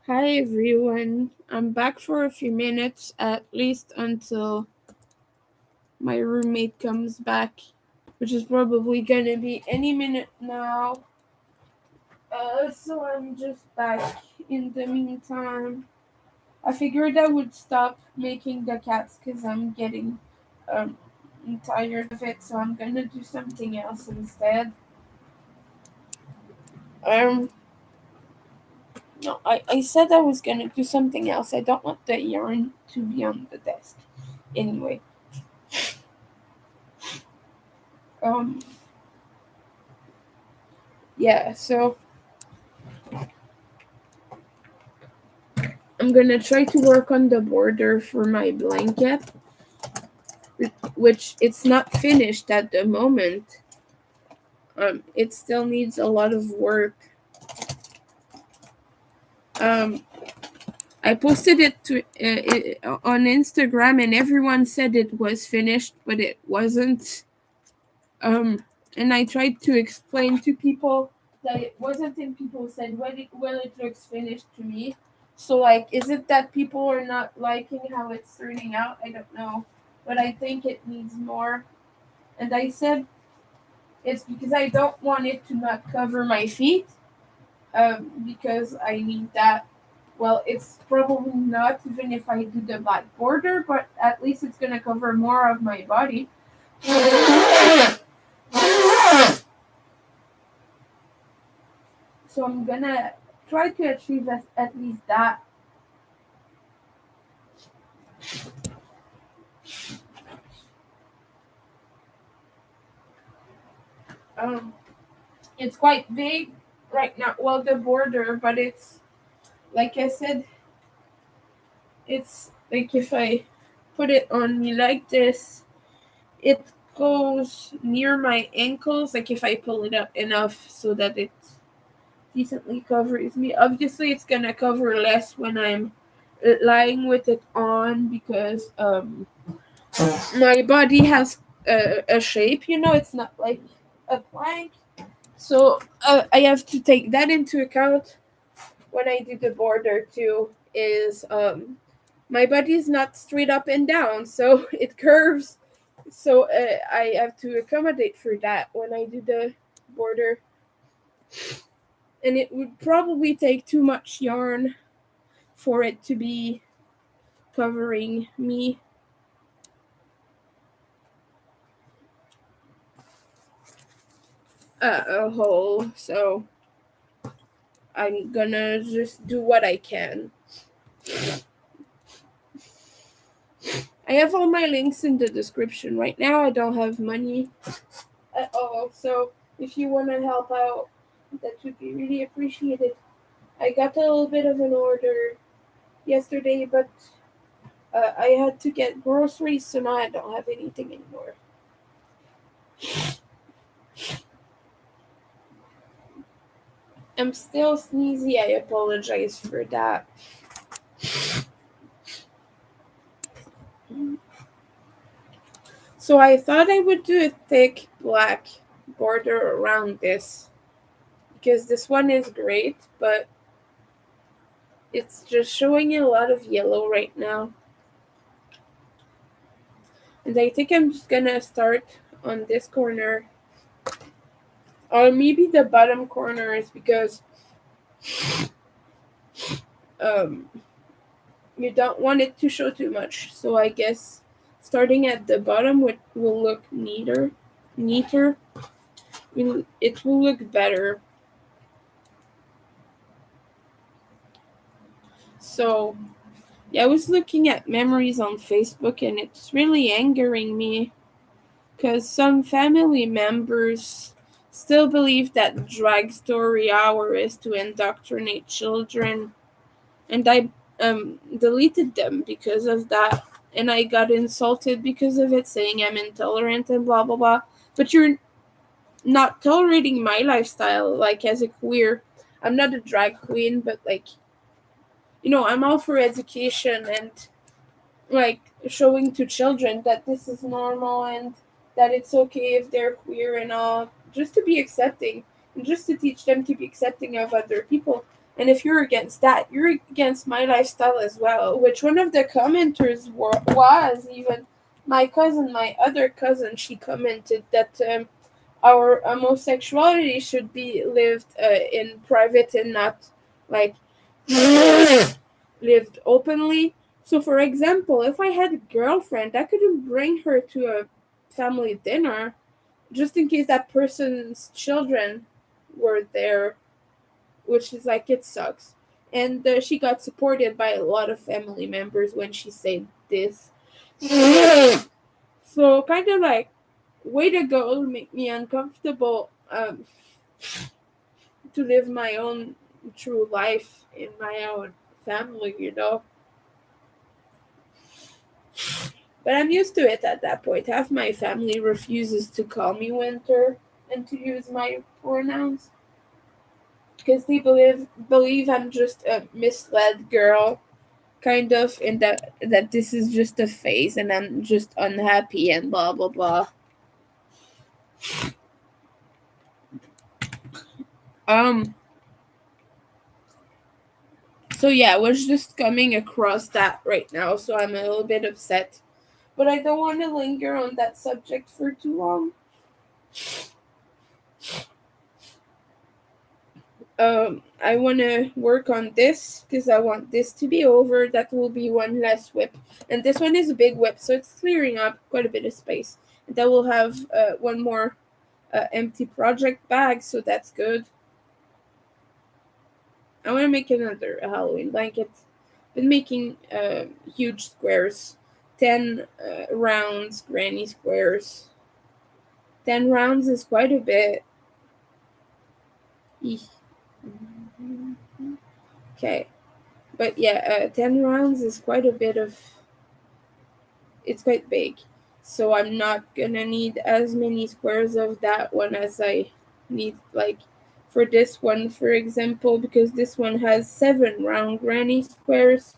Hi everyone, I'm back for a few minutes at least until my roommate comes back, which is probably gonna be any minute now. So I'm just back. In the meantime, I figured I would stop making the cats because I'm getting um, tired of it, so I'm gonna do something else instead. Um, no, I said I was gonna do something else. I don't want the yarn to be on the desk. Anyway, um, yeah, so I'm gonna try to work on the border for my blanket, which it's not finished at the moment. It still needs a lot of work. Um, I posted it on Instagram, and everyone said it was finished, but it wasn't. And I tried to explain to people that it wasn't, and people said, "Well, it looks finished to me." So, like, is it that people are not liking how it's turning out? I don't know, but I think it needs more. And I said it's because I don't want it to not cover my feet, because I need that. Well, it's probably not even if I do the black border, but at least it's gonna cover more of my body. So I'm gonna try to achieve at least that. Um, it's quite big right now. Well, the border, but it's like I said, it's like if I put it on me like this, it goes near my ankles. Like if I pull it up enough so that it decently covers me. Obviously, it's gonna cover less when I'm lying with it on because my body has a shape. It's not like a plank. So I have to take that into account when I do the border too. Is my body is not straight up and down, so it curves. So I have to accommodate for that when I do the border, and it would probably take too much yarn for it to be covering me a whole. So I'm gonna just do what I can. I have all my links in the description. Right now, I don't have money at all, so if you want to help out, that would be really appreciated. I got a little bit of an order yesterday, but I had to get groceries, so now I don't have anything anymore. I'm still sneezy. I apologize for that. So I thought I would do a thick black border around this because this one is great, but it's just showing a lot of yellow right now. And I think I'm just gonna start on this corner, or maybe the bottom corners, because um, you don't want it to show too much. So I guess starting at the bottom will look neater. It will look better. So yeah, I was looking at memories on Facebook, and it's really angering me because some family members still believe that drag story hour is to indoctrinate children, and I deleted them because of that, and I got insulted because of it, saying I'm intolerant and blah blah blah. But you're not tolerating my lifestyle, like as a queer. I'm not a drag queen, but like, I'm all for education and like showing to children that this is normal and that it's okay if they're queer and all, just to be accepting and just to teach them to be accepting of other people. And if you're against that, you're against my lifestyle as well. Which one of the commenters was even my cousin, my other cousin. She commented that our homosexuality should be lived in private and not like lived openly. So, for example, if I had a girlfriend, I couldn't bring her to a family dinner just in case that person's children were there, which is like it sucks. And she got supported by a lot of family members when she said this. So, kind of like, way to go, make me uncomfortable to live my own true life in my own family. But I'm used to it at that point. Half my family refuses to call me Winter and to use my pronouns because they believe I'm just a misled girl, kind of, and that this is just a phase and I'm just unhappy and blah blah blah. Um. So yeah, I was just coming across that right now, so I'm a little bit upset, but I don't want to linger on that subject for too long. I want to work on this because I want this to be over. That will be one less whip, and this one is a big whip, so it's clearing up quite a bit of space. And that will have one more empty project bag, so that's good. I want to make another Halloween blanket. Been making huge squares, 10 rounds, granny squares. 10 rounds is quite a bit. Eeh. Okay, but yeah, 10 rounds is quite a bit of. It's quite big, so I'm not gonna need as many squares of that one as I need, like for this one, for example, because this one has 7 round granny squares.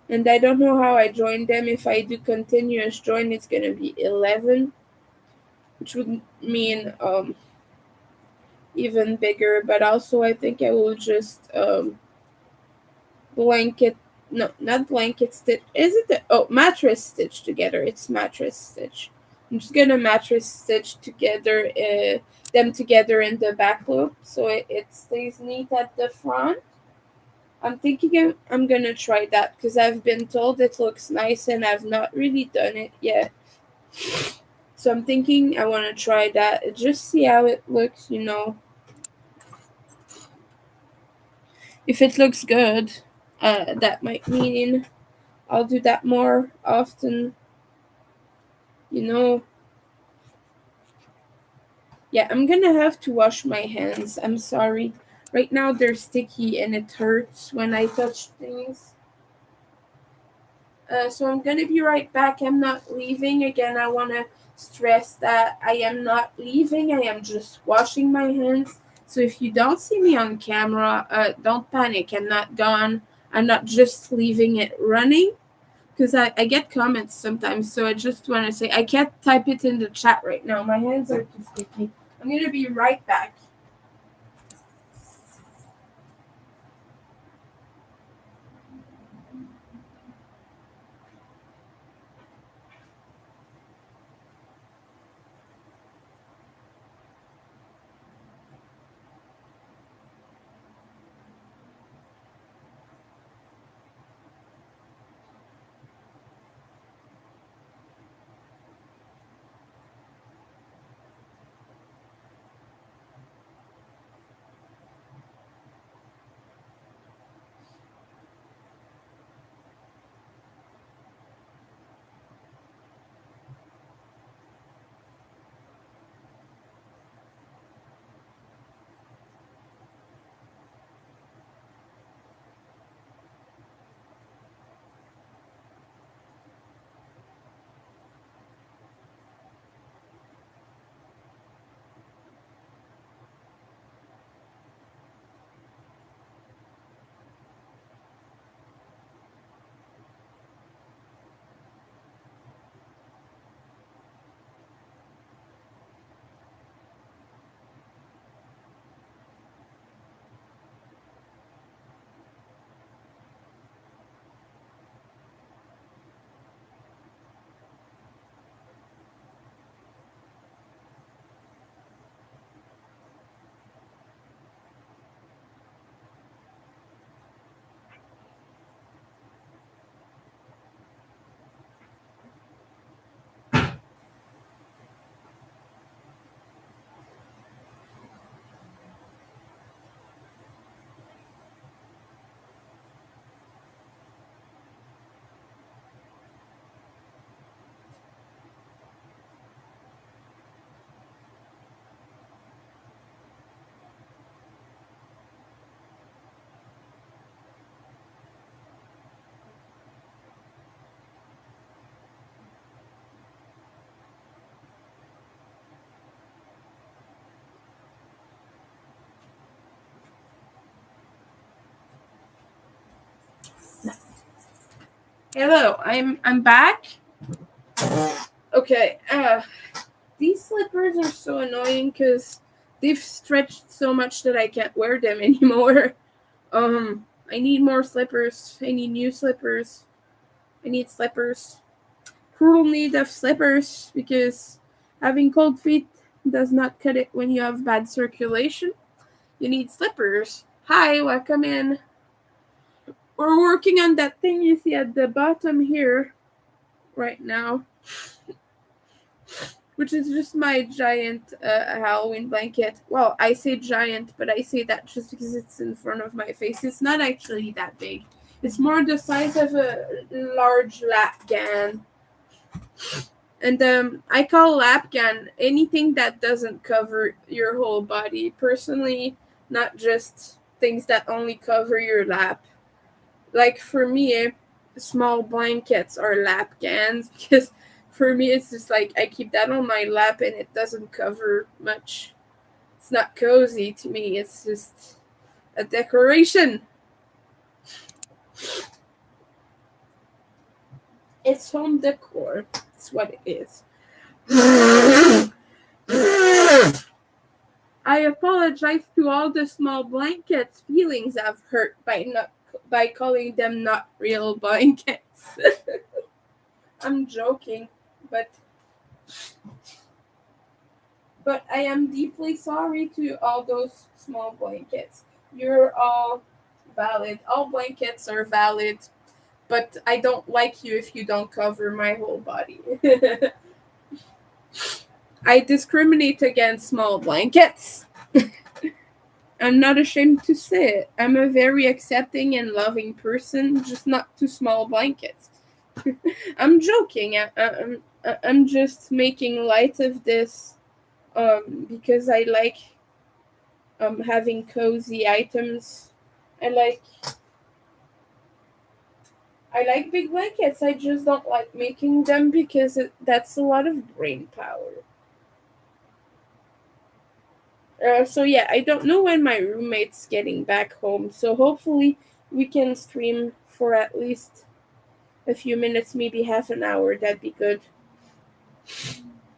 And I don't know how I join them. If I do continuous join, it's gonna be 11, which would mean even bigger. But also, I think I will just blanket. No, not blanket stitch. Is it mattress stitch together? It's mattress stitch. I'm just gonna mattress stitch together them together in the back loop so it stays neat at the front. I'm thinking I'm gonna try that because I've been told it looks nice and I've not really done it yet. So I'm thinking I want to try that, just see how it looks. If it looks good, that might mean I'll do that more often. You know, yeah, I'm gonna have to wash my hands. I'm sorry. Right now they're sticky and it hurts when I touch things. So I'm gonna be right back. I'm not leaving. Again, I wanna stress that I am not leaving. I am just washing my hands. So if you don't see me on camera, don't panic. I'm not gone. I'm not just leaving it running because I get comments sometimes. So I just want to say I can't type it in the chat right now. My hands are too sticky. I'm gonna be right back. Hello, I'm back. Okay. These slippers are so annoying because they've stretched so much that I can't wear them anymore. I need more slippers. I need new slippers. I need slippers. Cruel need of slippers because having cold feet does not cut it when you have bad circulation. You need slippers. Hi, welcome in. We're working on that thing you see at the bottom here right now, which is just my giant Halloween blanket. Well, I say giant, but I say that just because it's in front of my face. It's not actually that big. It's more the size of a large lapgan. And I call lapgan anything that doesn't cover your whole body. Personally, not just things that only cover your lap. Like for me, small blankets are lapgans because for me it's just like I keep that on my lap and it doesn't cover much. It's not cozy to me. It's just a decoration. It's home decor. That's what it is. I apologize to all the small blankets' feelings I've hurt by calling them not real blankets. I'm joking, but I am deeply sorry to all those small blankets. You're all valid. All blankets are valid, but I don't like you if you don't cover my whole body. I discriminate against small blankets. I'm not ashamed to say it. I'm a very accepting and loving person, just not to small blankets. I'm joking. I'm just making light of this because I like having cozy items. I like I like big blankets. I just don't like making them because that's a lot of brain power. So yeah, I don't know when my roommate's getting back home. So hopefully we can stream for at least a few minutes, maybe half an hour. That'd be good.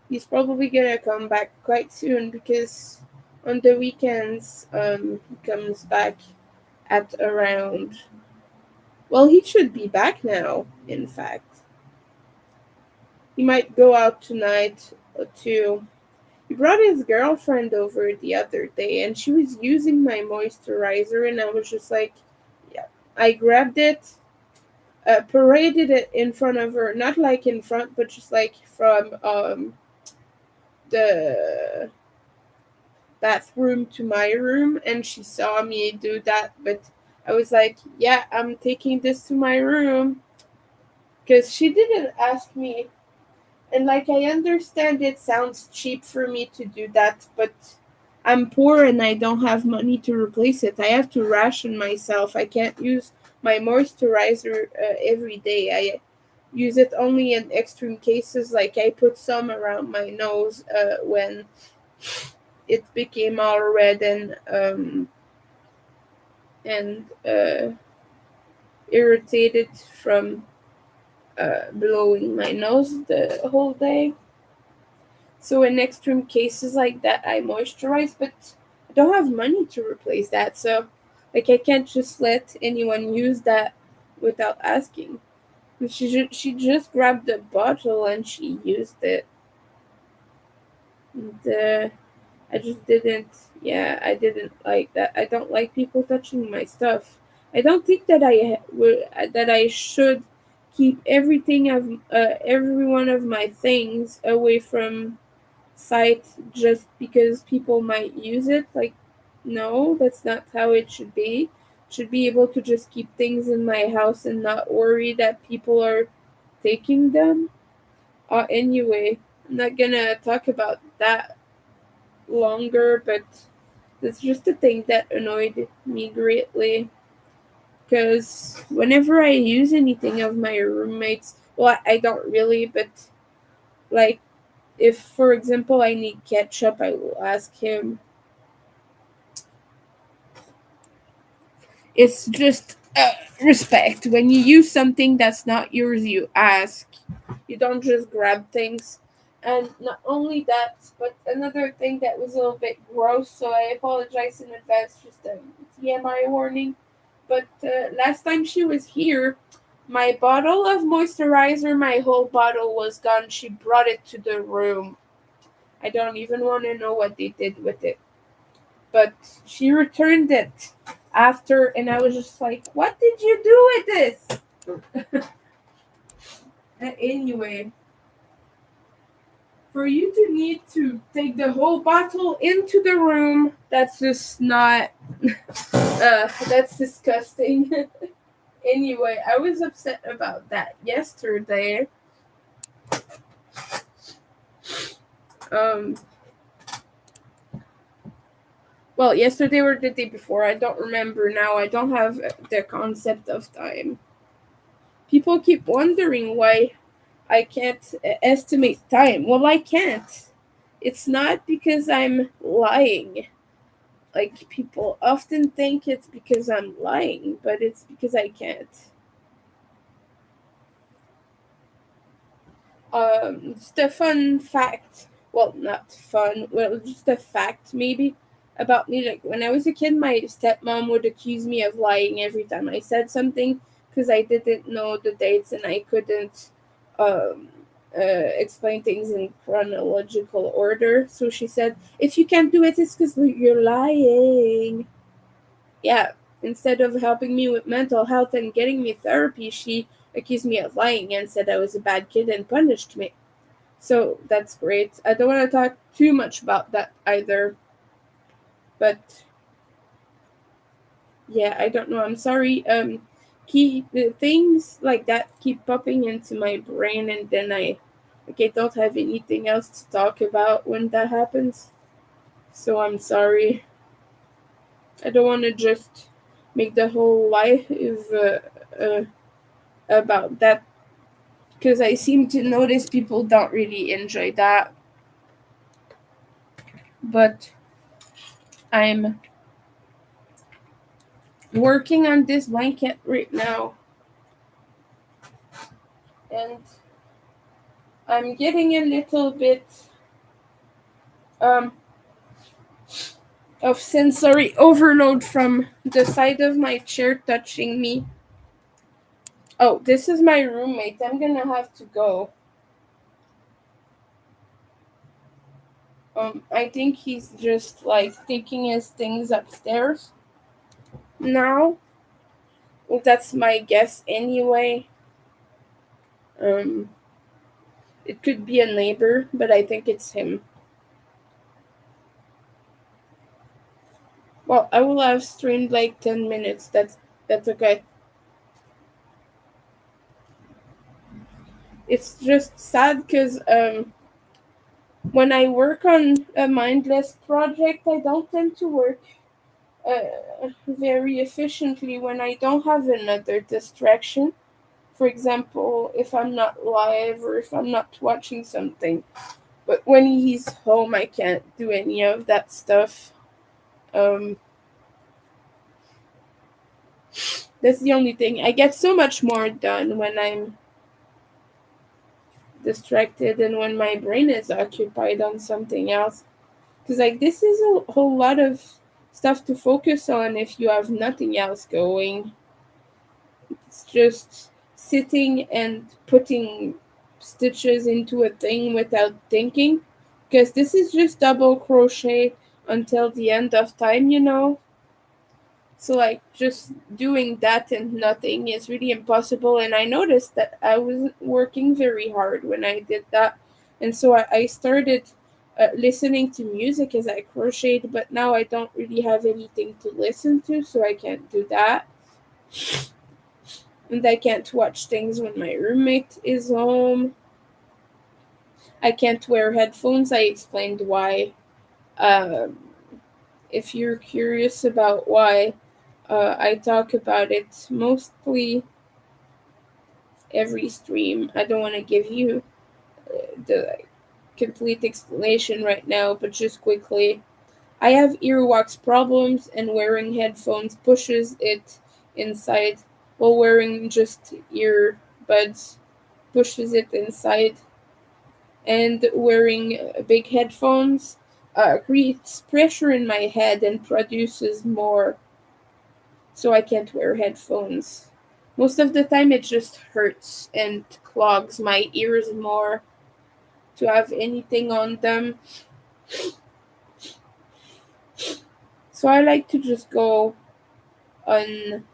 He's probably gonna come back quite soon because on the weekends he comes back at around. Well, he should be back now. In fact, he might go out tonight too. He brought his girlfriend over the other day and she was using my moisturizer, and I was just like, yeah. I grabbed it, paraded it in front of her, not like in front, but just like from the bathroom to my room, and she saw me do that. But I was like, yeah, I'm taking this to my room because she didn't ask me. And like, I understand it sounds cheap for me to do that, but I'm poor and I don't have money to replace it. I have to ration myself. I can't use my moisturizer every day. I use it only in extreme cases, like I put some around my nose when it became all red and irritated from blowing my nose the whole day. So in extreme cases like that, I moisturize, but I don't have money to replace that. So like, I can't just let anyone use that without asking. She just grabbed the bottle and she used it. And, I just didn't. Yeah, I didn't like that. I don't like people touching my stuff. I don't think that I should keep every one of my things away from site just because people might use it. Like, no, that's not how it should be. Should be able to just keep things in my house and not worry that people are taking them. Anyway, I'm not gonna talk about that longer, but that's just a thing that annoyed me greatly. Because whenever I use anything of my roommates, well, I don't really, but like, if, for example, I need ketchup, I will ask him. It's just respect. When you use something that's not yours, you ask. You don't just grab things. And not only that, but another thing that was a little bit gross, so I apologize in advance, just a TMI warning. But last time she was here, my bottle of moisturizer, my whole bottle was gone. She brought it to the room. I don't even want to know what they did with it. But she returned it after, and I was just like, what did you do with this? Anyway, for you to need to take the whole bottle into the room, that's just not, that's disgusting. Anyway, I was upset about that yesterday. Um, well, yesterday or the day before, I don't remember now. I don't have the concept of time. People keep wondering why I can't estimate time. Well, I can't. It's not because I'm lying. Like, people often think it's because I'm lying, but it's because I can't. Just a fun fact. Well, not fun. Well, just a fact, maybe, about me. Like, when I was a kid, my stepmom would accuse me of lying every time I said something because I didn't know the dates and I couldn't um, explain things in chronological order. So she said, if you can't do it, it's because you're lying. Yeah, instead of helping me with mental health and getting me therapy, she accused me of lying and said I was a bad kid and punished me. So that's great. I don't want to talk too much about that either. But yeah, I don't know. I'm sorry. Things like that keep popping into my brain, and then I don't have anything else to talk about when that happens. So I'm sorry. I don't want to just make the whole life uh, about that because I seem to notice people don't really enjoy that. But I'm working on this blanket right now, and I'm getting a little bit um, of sensory overload from the side of my chair touching me. Oh, this is my roommate. I'm gonna have to go. I think he's just like taking his things upstairs now. That's my guess anyway. Um, it could be a neighbor, but I think it's him. Well, I will have streamed like 10 minutes. That's okay. It's just sad because when I work on a mindless project, I don't tend to work very efficiently when I don't have another distraction. For example, if I'm not live or if I'm not watching something. But when he's home, I can't do any of that stuff. Um, that's the only thing. I get so much more done when I'm distracted and when my brain is occupied on something else. Because, like, this is a whole lot of stuff to focus on if you have nothing else going. It's just sitting and putting stitches into a thing without thinking. Because this is just double crochet until the end of time. So, like, just doing that and nothing is really impossible. And I noticed that I wasn't working very hard when I did that. And so I started listening to music as I crocheted, but now I don't really have anything to listen to, so I can't do that. And I can't watch things when my roommate is home. I can't wear headphones. I explained why. Um, if you're curious about why, I talk about it mostly every stream. I don't want to give you the complete explanation right now, but just quickly. I have earwax problems, and wearing headphones pushes it inside. while wearing just earbuds pushes it inside, and wearing big headphones creates pressure in my head and produces more, so I can't wear headphones. Most of the time, it just hurts and clogs my ears more to have anything on them. So I like to just go on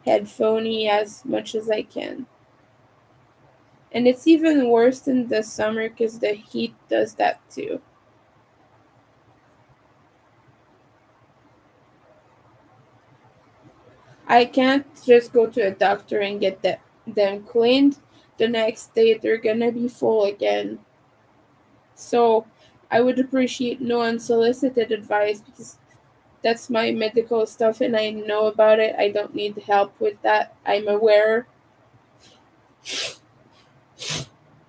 headphony as much as I can. And it's even worse in the summer because the heat does that too. I can't just go to a doctor and get them cleaned. The next day they're gonna be full again. So I would appreciate no unsolicited advice because that's my medical stuff and I know about it. I don't need help with that. I'm aware.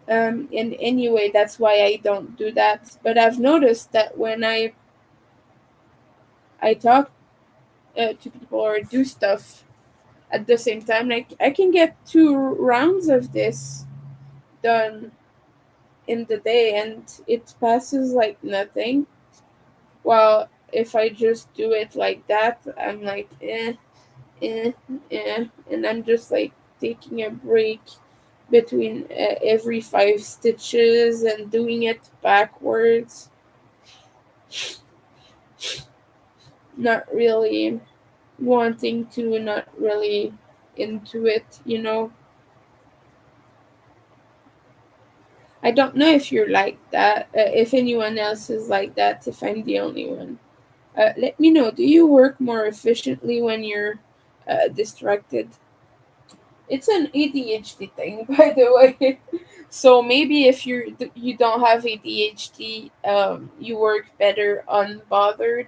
And anyway, that's why I don't do that. But I've noticed that when I talk to people or do stuff at the same time, like I can get 2 rounds of this done in the day and it passes like nothing. While if I just do it like that, I'm like eh, and I'm just like taking a break between every 5 stitches and doing it backwards. Not really wanting to, not really into it. I don't know if you're like that, if anyone else is like that, if I'm the only one. Let me know. Do you work more efficiently when you're distracted? It's an ADHD thing, by the way. So maybe if you don't have ADHD, you work better unbothered,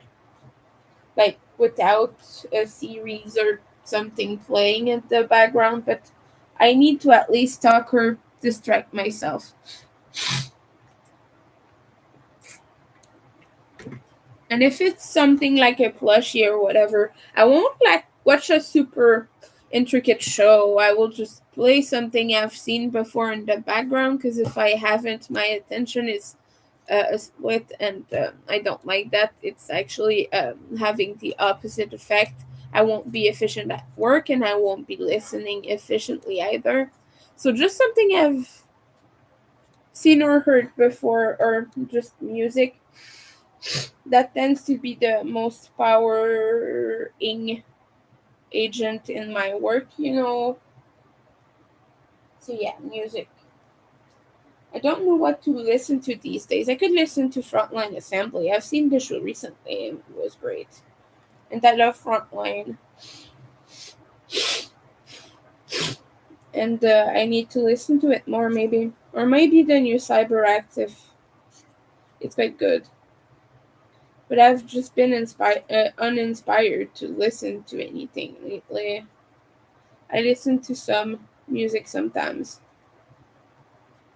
like without a series or something playing in the background. But I need to at least talk or distract myself. And if it's something like a plushie or whatever, I won't like watch a super intricate show. I will just play something I've seen before in the background because if I haven't, my attention is split, and I don't like that. It's actually having the opposite effect. I won't be efficient at work and I won't be listening efficiently either. So just something I've seen or heard before, or just music, that tends to be the most powering agent in my work. So yeah, music. I don't know what to listen to these days. I could listen to Frontline Assembly. I've seen the show recently and it was great. And I love Frontline. And I need to listen to it more maybe. Or maybe the new Cyberactive. It's quite good. But I've just been uninspired to listen to anything lately. I listen to some music sometimes.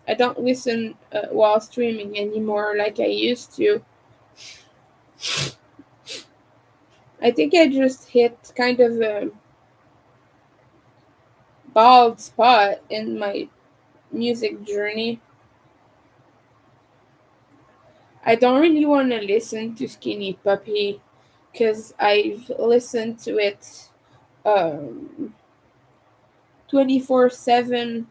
I don't listen while streaming anymore like I used to. I think I just hit kind of a bald spot in my music journey. I don't really want to listen to Skinny Puppy because I've listened to it 24/7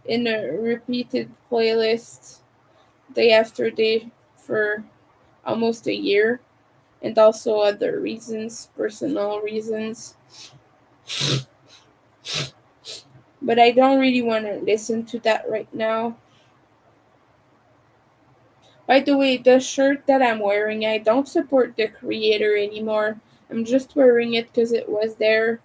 in a repeated playlist day after day for almost a year, and also other reasons, personal reasons. But I don't really want to listen to that right now. By the way, the shirt that I'm wearing, I don't support the creator anymore. I'm just wearing it because it was there.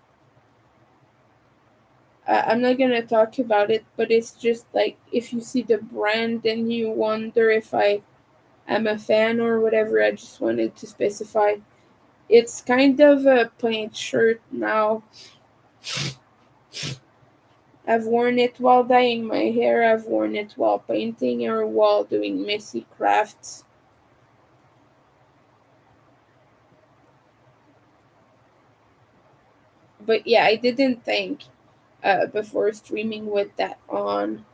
I'm not gonna talk about it, but it's just like if you see the brand and you wonder if I am a fan or whatever, I just wanted to specify. It's kind of a plain shirt now. I've worn it while dyeing my hair, I've worn it while painting or while doing messy crafts. But yeah, I didn't think before streaming with that on.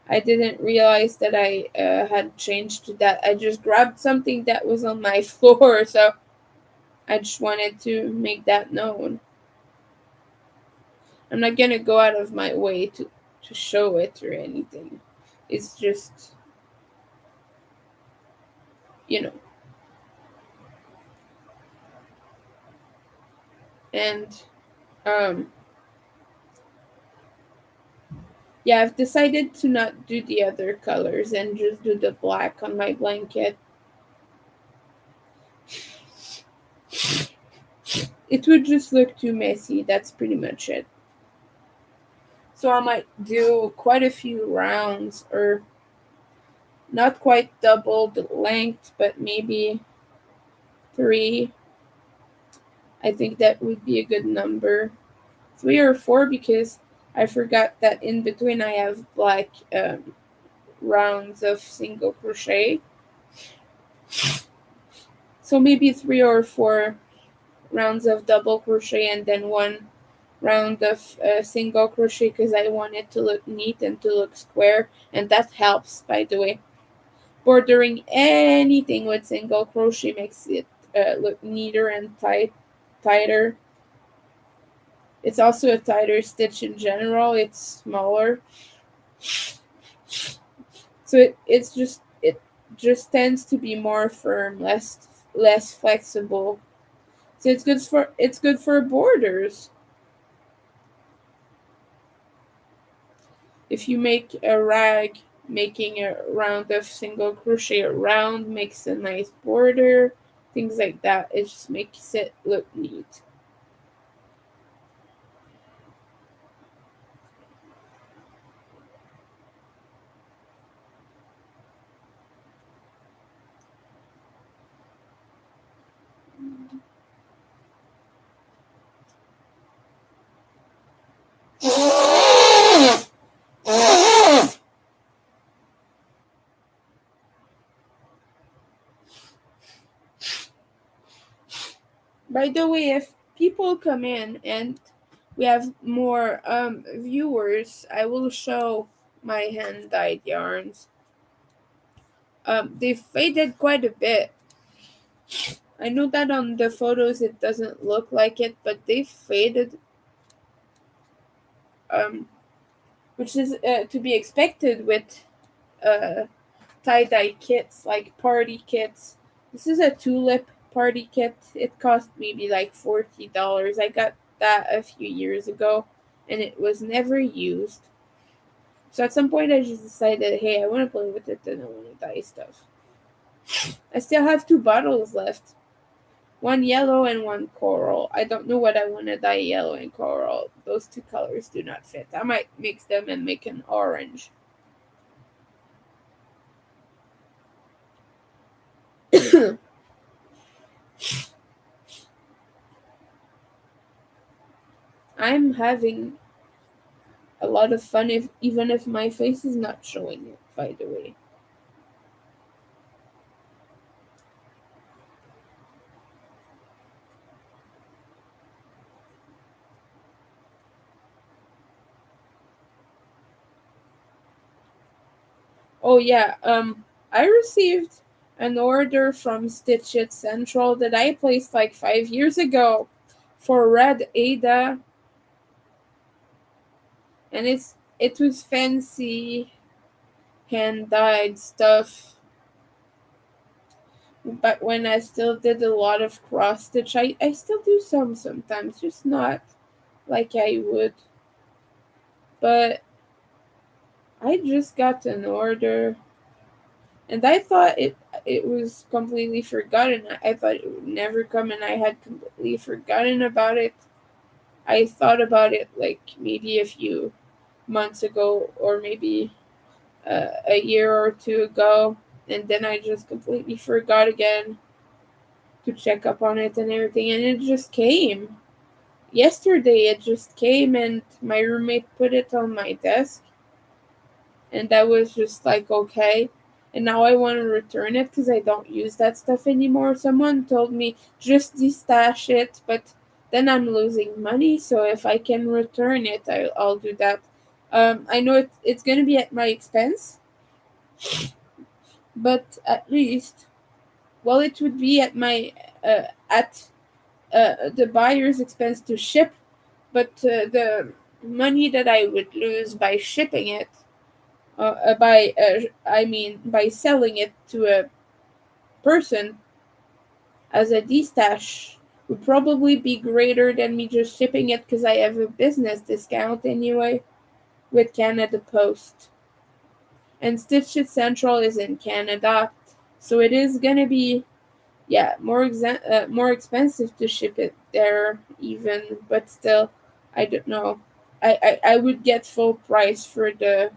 I didn't realize that I had changed to that. I just grabbed something that was on my floor, so I just wanted to make that known. I'm not gonna go out of my way to show it or anything. It's just, you know. And um yeah, I've decided to not do the other colors and just do the black on my blanket. It would just look too messy. That's pretty much it. So I might do quite a few rounds, or not quite double the length, but maybe three. I think that would be a good number. Three or four, because I forgot that in between I have black rounds of single crochet. So maybe three or four rounds of double crochet and then one round of single crochet, because I want it to look neat and to look square, and that helps, by the way. Bordering anything with single crochet makes it look neater and tighter. It's also a tighter stitch in general. It's smaller, so it just tends to be more firm, less flexible. So it's good for borders. If you make a rag, making a round of single crochet around makes a nice border, things like that. It just makes it look neat. By the way, if people come in and we have more viewers, I will show my hand dyed yarns. They faded quite a bit. I know that on the photos it doesn't look like it, but they faded, um, which is to be expected with uh, tie dye kits, like party kits. This is a tulip party kit. It cost maybe like $40. I got that a few years ago, and it was never used. So at some point, I just decided, hey, I want to play with it and I want to dye stuff. I still have two bottles left. One yellow and one coral. I don't know what I want to dye yellow and coral. Those two colors do not fit. I might mix them and make an orange. I'm having a lot of fun, if even if my face is not showing it, by the way. Oh yeah, I received an order from Stitch It Central that I placed like 5 years ago for Red Ada, and it was fancy hand dyed stuff. But when I still did a lot of cross stitch, I still do some sometimes, just not like I would. But I just got an order, and I thought it was completely forgotten. I thought it would never come, and I had completely forgotten about it. I thought about it like maybe a few months ago, or maybe a year or two ago, and then I just completely forgot again to check up on it and everything, and it just came. Yesterday it just came, and my roommate put it on my desk, and I was just like, okay. And now I want to return it because I don't use that stuff anymore. Someone told me just destash it, but then I'm losing money. So if I can return it, I'll do that. I know it's going to be at my expense, but at least, well, it would be at the buyer's expense to ship, but the money that I would lose by shipping it, by selling it to a person as a D-stash, would probably be greater than me just shipping it because I have a business discount anyway with Canada Post. And Stitch It Central is in Canada, so it is gonna be, yeah, more expensive to ship it there even, but still, I don't know. I would get full price for the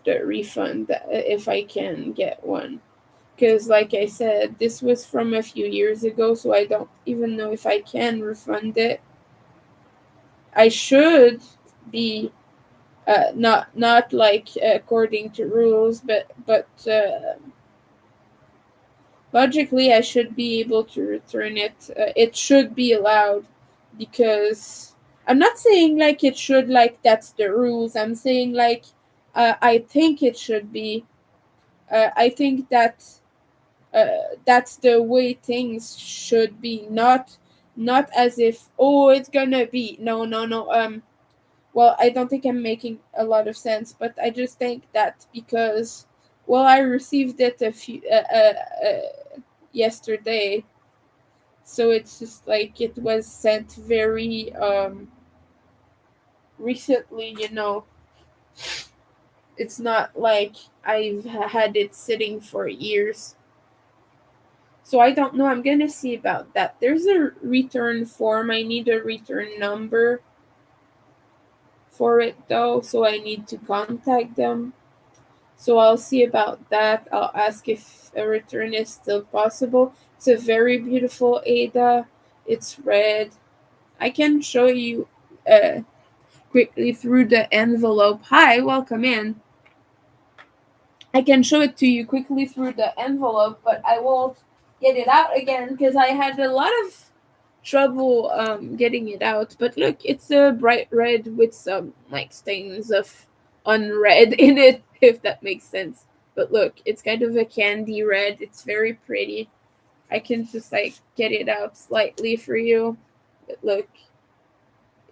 refund if I can get one. Because, like I said, this was from a few years ago, so I don't even know if I can refund it. I should be not like according to rules, but logically I should be able to return it. It should be allowed because I'm not saying like it should like that's the rules. I'm saying like I think it should be. I think that that's the way things should be. Not as if, oh, it's gonna be, no. Well, I don't think I'm making a lot of sense, but I just think that because, well, I received it yesterday, so it's just like it was sent very recently. It's not like I've had it sitting for years. So I don't know. I'm gonna see about that. There's a return form. I need a return number for it though, so I need to contact them. So I'll see about that. I'll ask if a return is still possible. It's a very beautiful Ada. It's red. I can show you quickly through the envelope. Hi, welcome in. I can show it to you quickly through the envelope, but I won't get it out again because I had a lot of trouble getting it out. But look, it's a bright red with some like stains of unred in it, if that makes sense. But look, it's kind of a candy red. It's very pretty. I can just like get it out slightly for you. But look,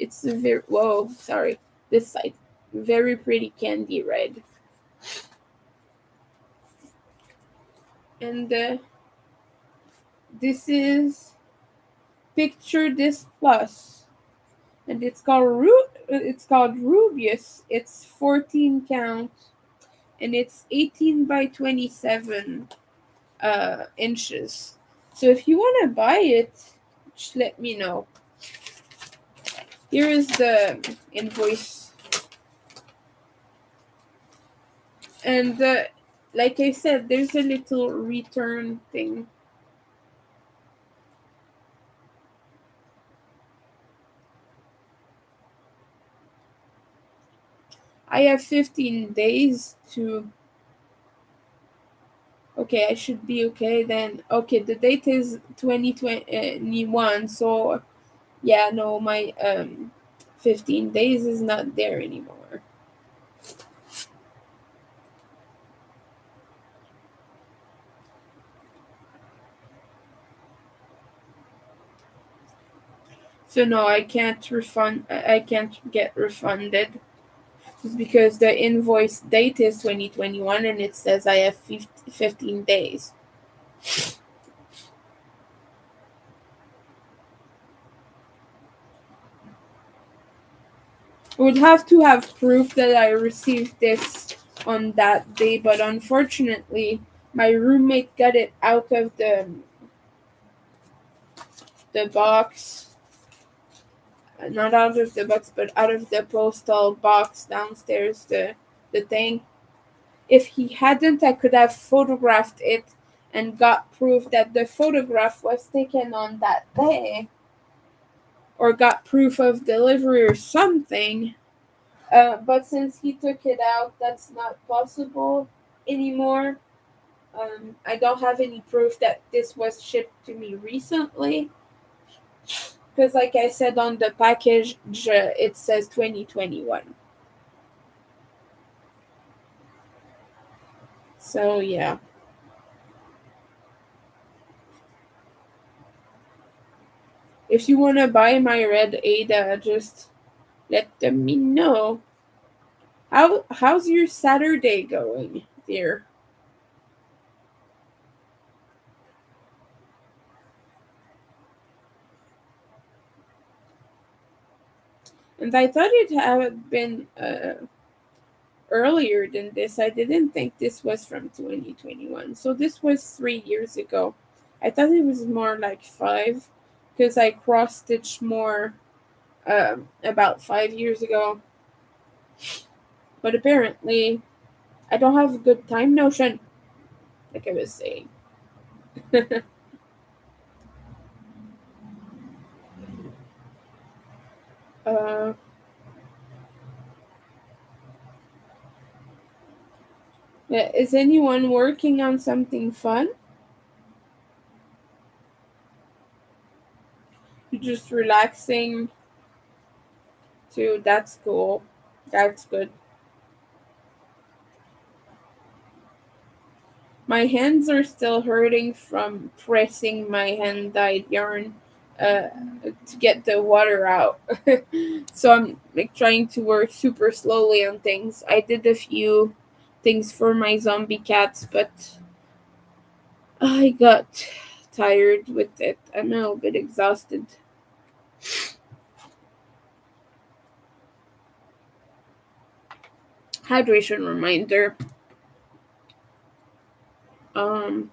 it's a very, whoa, sorry, this side, very pretty candy red. And this is Picture This Plus, and it's called Rubius. It's 14 count, and it's 18 by 27 inches. So if you want to buy it, just let me know. Here is the invoice, and like I said, there's a little return thing. I have 15 days to. Okay, I should be okay then. Okay, the date is 2021, so yeah, no, my 15 days is not there anymore. So no, I can't get refunded just because the invoice date is 2021 and it says I have 15 days. I would have to have proof that I received this on that day, but unfortunately, my roommate got it out of the box, not out of the box, but out of the postal box downstairs. The thing. If he hadn't, I could have photographed it and got proof that the photograph was taken on that day, or got proof of delivery or something. But since he took it out, that's not possible anymore. I don't have any proof that this was shipped to me recently. because like I said on the package, it says 2021. So yeah. If you want to buy my red Ada, just let them me know. How's your Saturday going, dear? And I thought it had been earlier than this. I didn't think this was from 2021. So this was 3 years ago. I thought it was more like five because I cross stitched more about 5 years ago. But apparently, I don't have a good time notion, like I was saying. uh, yeah, is anyone working on something fun? You're just relaxing too. That's cool. That's good. My hands are still hurting from pressing my hand dyed yarn uh, to get the water out. So I'm like trying to work super slowly on things. I did a few things for my zombie cats, but I got tired with it. I'm a little bit exhausted. Hydration reminder. Um,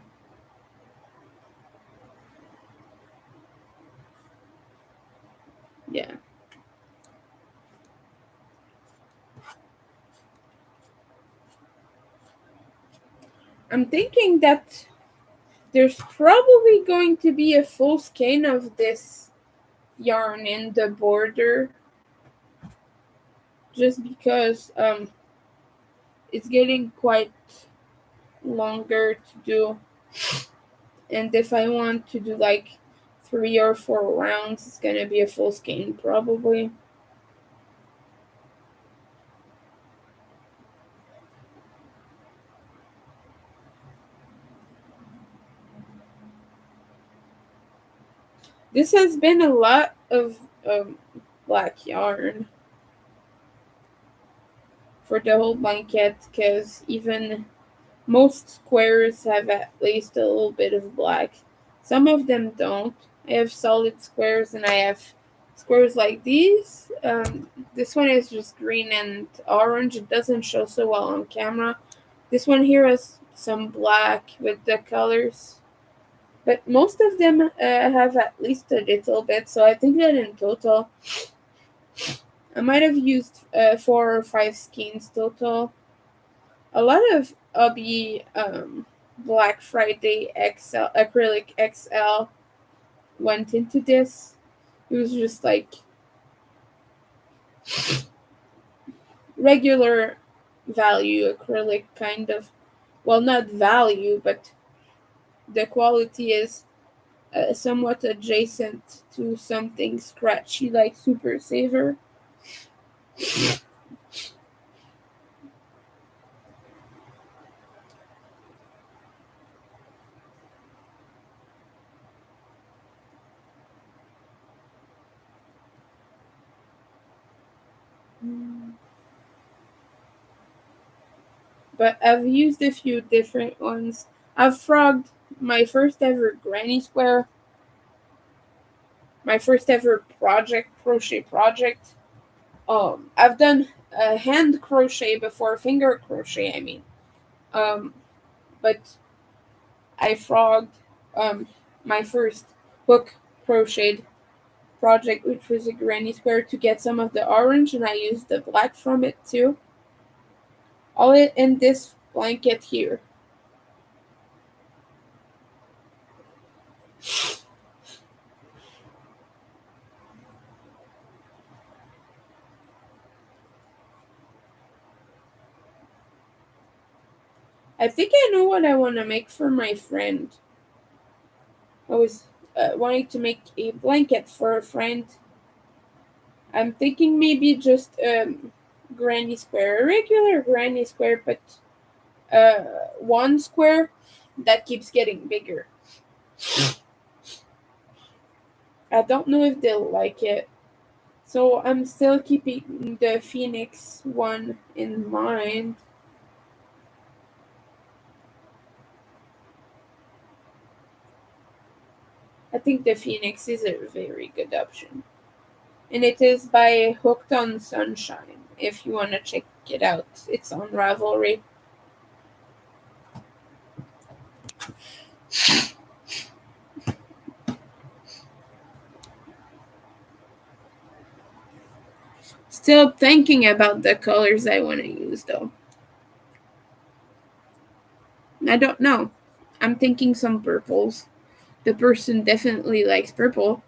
yeah. I'm thinking that there's probably going to be a full skein of this yarn in the border just because it's getting quite longer to do, and if I want to do like 3 or 4 rounds it's gonna be a full skein probably. This has been a lot of black yarn for the whole blanket because even most squares have at least a little bit of black. Some of them don't. I have solid squares and I have squares like these. This one is just green and orange. It doesn't show so well on camera. This one here has some black with the colors. But most of them have at least a little bit, so I think that in total, I might have used 4 or 5 skeins total. A lot of Ubby Black Friday XL acrylic XL went into this. It was just like regular value acrylic kind of. Well, not value, but the quality is somewhat adjacent to something scratchy like Super Saver. But I've used a few different ones. I've frogged my first ever granny square, my first ever crochet project. I've done hand crochet before, finger crochet. I mean, um, but I frogged my first hook crocheted project, which was a granny square, to get some of the orange, and I used the black from it too. All it in this blanket here. I think I know what I want to make for my friend. I was wanting to make a blanket for a friend. I'm thinking maybe just granny square, a regular granny square, but one square that keeps getting bigger. I don't know if they'll like it. So I'm still keeping the Phoenix one in mind. I think the Phoenix is a very good option. And it is by Hooked on Sunshine. If you want to check it out, it's on Ravelry. Still thinking about the colors I want to use though. I don't know. I'm thinking some purples. The person definitely likes purple.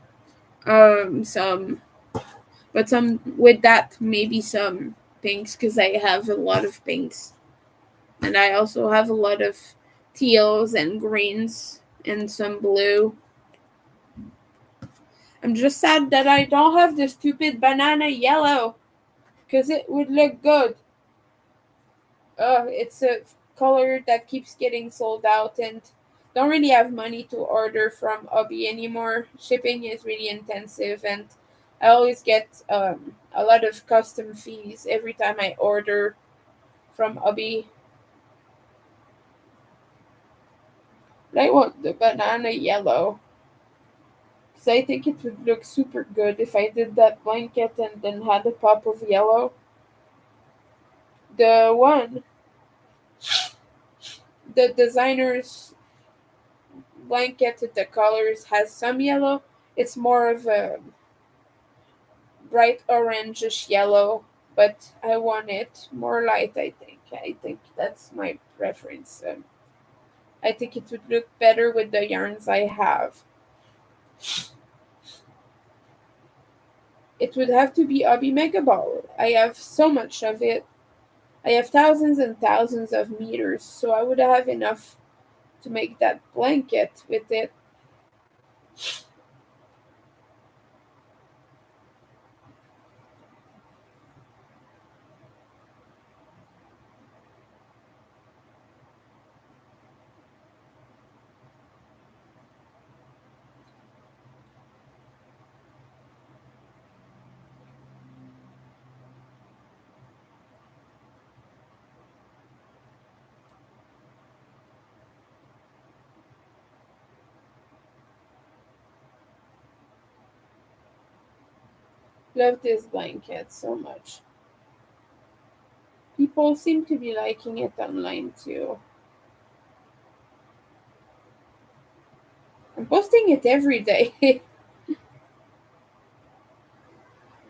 Some, but some with that maybe some pinks because I have a lot of pinks, and I also have a lot of teals and greens and some blue. I'm just sad that I don't have the stupid banana yellow because it would look good. It's a color that keeps getting sold out and don't really have money to order from Hobby anymore. Shipping is really intensive and I always get a lot of custom fees every time I order from Hobby. But I want the banana yellow because I think it would look super good if I did that blanket and then had a pop of yellow. The one, the designer's blanket with the colors has some yellow. It's more of a bright orangish yellow, but I want it more light. I think that's my preference. I think it would look better with the yarns I have. It would have to be Obi Mega Ball. I have so much of it. I have thousands and thousands of meters, so I would have enough to make that blanket with it. Love this blanket so much. People seem to be liking it online too. I'm posting it every day.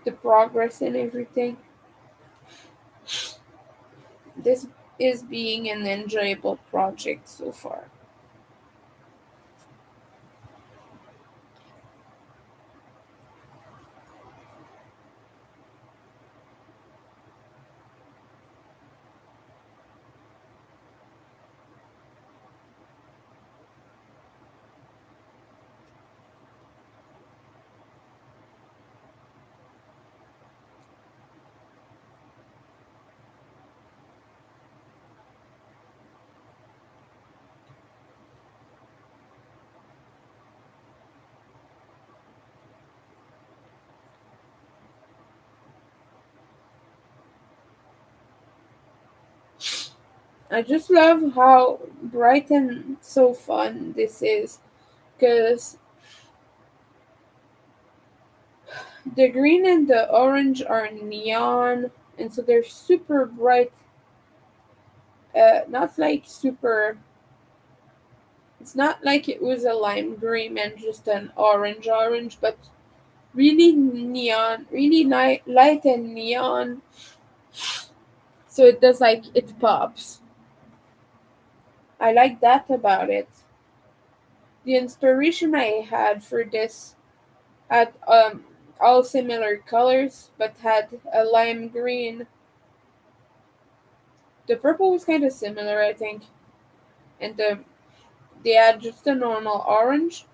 The progress and everything. This is being an enjoyable project so far. I just love how bright and so fun this is because the green and the orange are neon and so they're super bright. Not like super, it's not like it was a lime green and just an orange, but really neon, really light and neon. So it does like it pops. I like that about it. The inspiration I had for this had all similar colors but had a lime green. The purple was kind of similar, I think, and they had just a normal orange.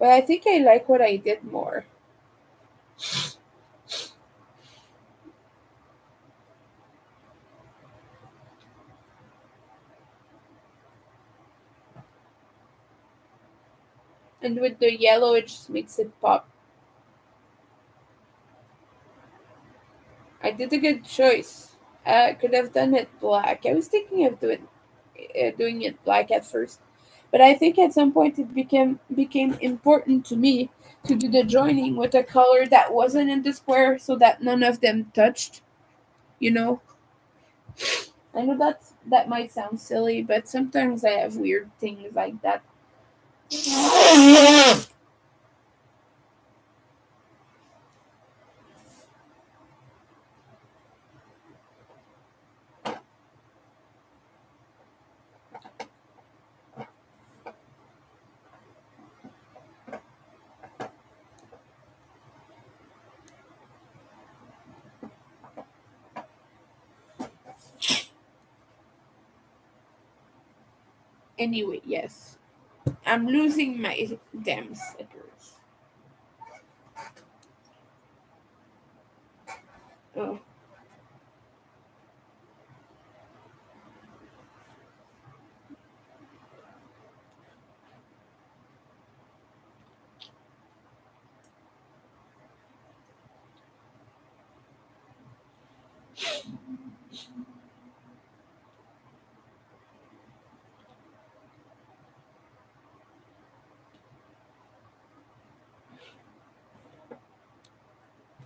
But I think I like what I did more. And with the yellow, it just makes it pop. I did a good choice. I could have done it black. I was thinking of doing it black at first, but I think at some point it became important to me to do the joining with a color that wasn't in the square, so that none of them touched. You know, I know that might sound silly, but sometimes I have weird things like that. Anyway, yes, I'm losing my damn slippers. Oh,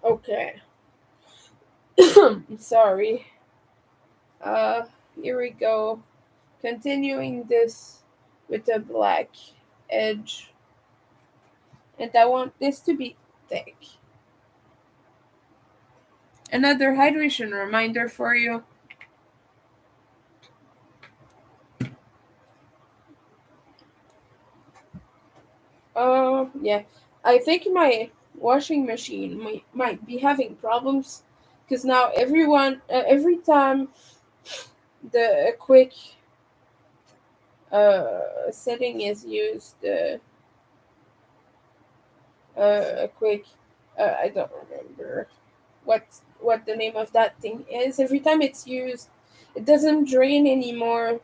okay. I'm sorry. Uh, Here we go. Continuing this with a black edge, and I want this to be thick. Another hydration reminder for you. Yeah, I think my washing machine might be having problems because now every time the quick setting is used, a quick I don't remember what what the name of that thing is. Every time it's used, it doesn't drain anymore.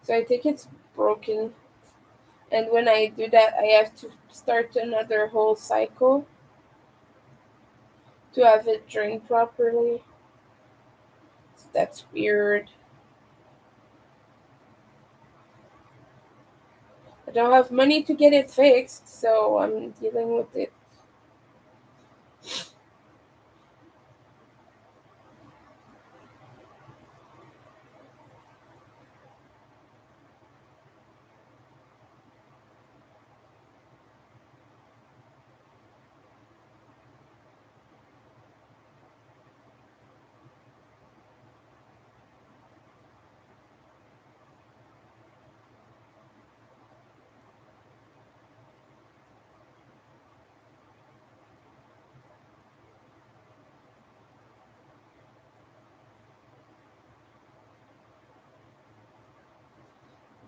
So I think it's broken. And when I do that, I have to start another whole cycle to have it drain properly. So that's weird. I don't have money to get it fixed, so I'm dealing with it.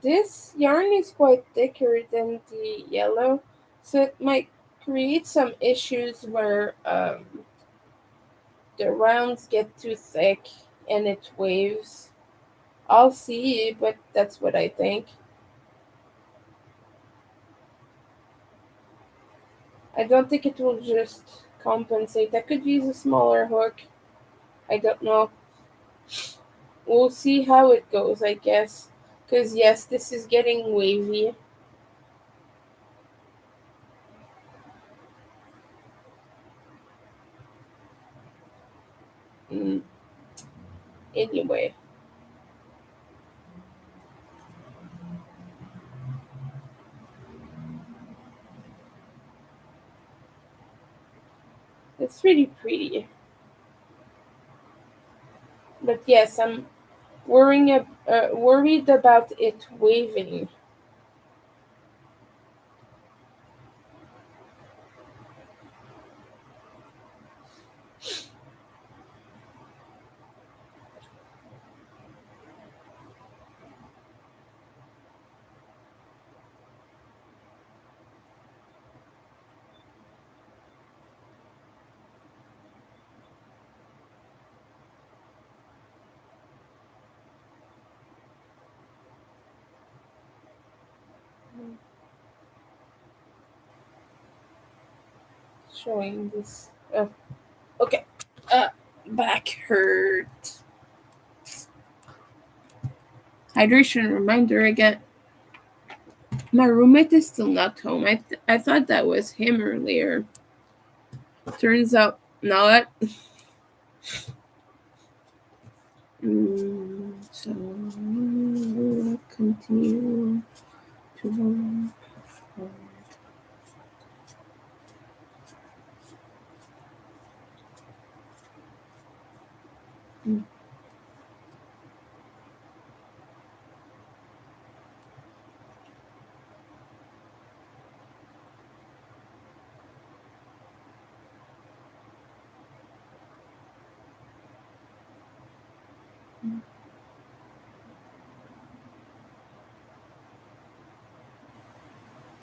This yarn is quite thicker than the yellow, so it might create some issues where the rounds get too thick and it waves. I'll see, but that's what I think. I don't think it will just compensate. I could use a smaller hook. I don't know. We'll see how it goes, I guess. Because, yes, this is getting wavy. Mm, anyway, it's really pretty. But, yes, I'm worried about it waving. showing this. Okay. Uh, Back hurt. Hydration reminder again. My roommate is still not home. I thought that was him earlier. Turns out not. So we'll continue to work.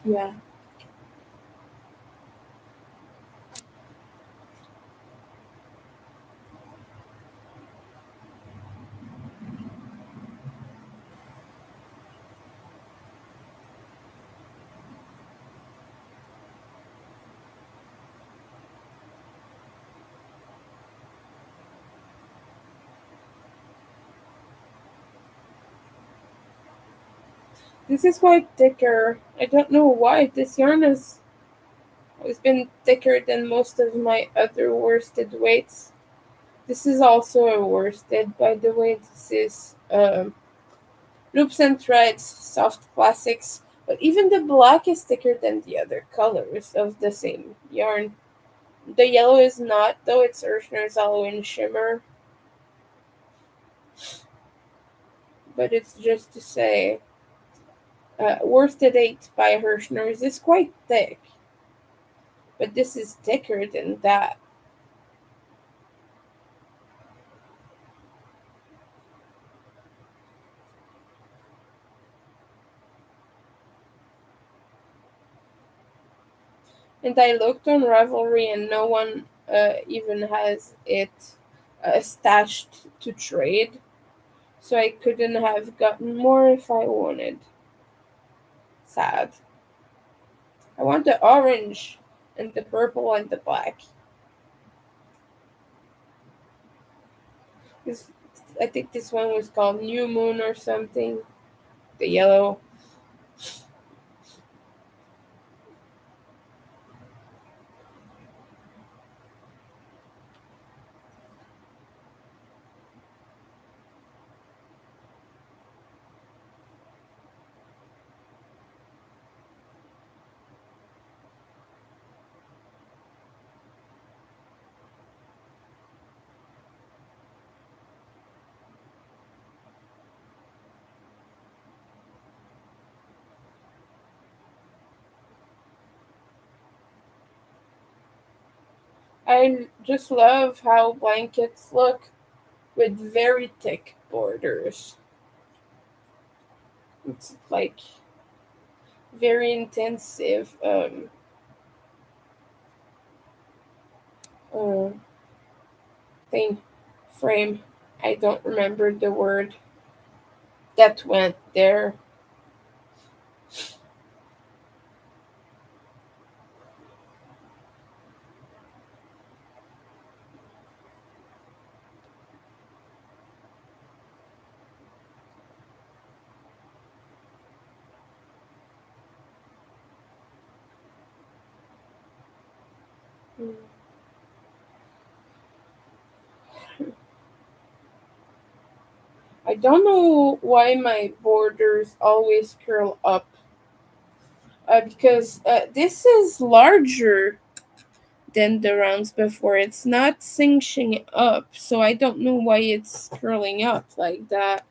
Yeah. This is quite thicker. I don't know why. This yarn has always been thicker than most of my other worsted weights. This is also a worsted, by the way. This is loops and threads, soft classics. But even the black is thicker than the other colors of the same yarn. The yellow is not, though it's Urshner's Halloween Shimmer. But it's just to say, worsted 8 by Hirschner's is quite thick. But this is thicker than that. And I looked on Ravelry and no one even has it stashed to trade. So I couldn't have gotten more if I wanted. Sad. I want the orange and the purple and the black. This, I think this one was called New Moon or something. The yellow. I just love how blankets look with very thick borders. It's like very intensive uh, thing frame. I don't remember the word that went there. Mm. I don't know why my borders always curl up. Because this is larger than the rounds before. It's not cinching up, so I don't know why it's curling up like that.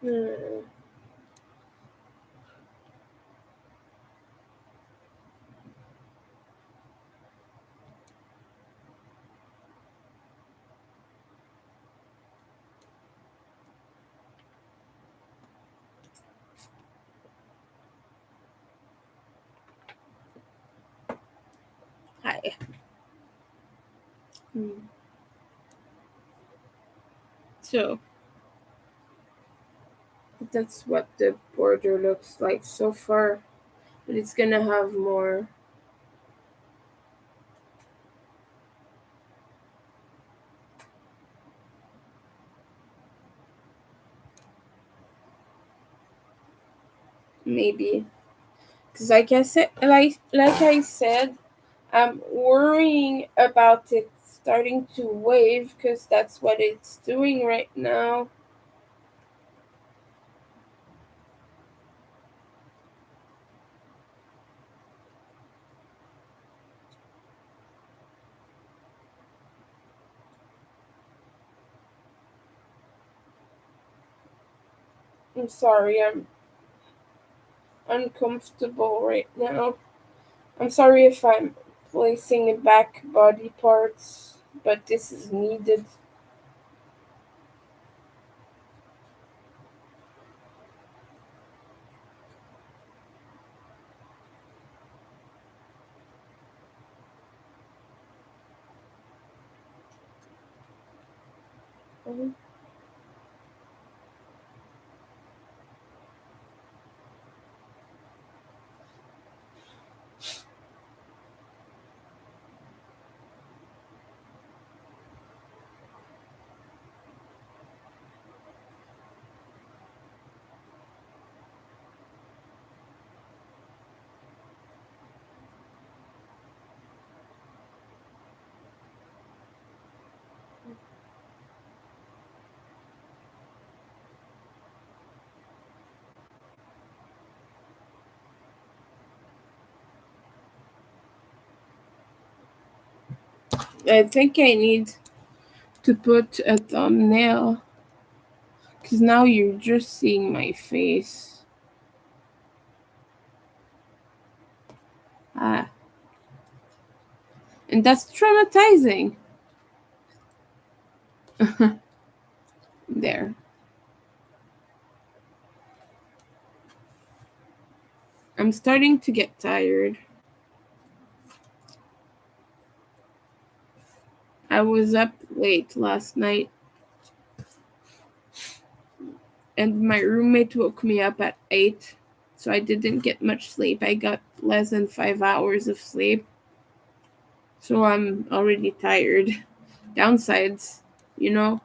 Mm. Hi. Mm. So that's what the border looks like so far, but it's gonna have more. Maybe because like I said, I'm worrying about it starting to wave because that's what it's doing right now. I'm sorry, I'm uncomfortable right now. I'm sorry if I'm placing back body parts, but this is needed. Mhm. I think I need to put a thumbnail because now you're just seeing my face. Ah, and that's traumatizing. There. I'm starting to get tired. I was up late last night and my roommate woke me up at 8, so I didn't get much sleep. I got less than 5 hours of sleep, so I'm already tired. Downsides, you know,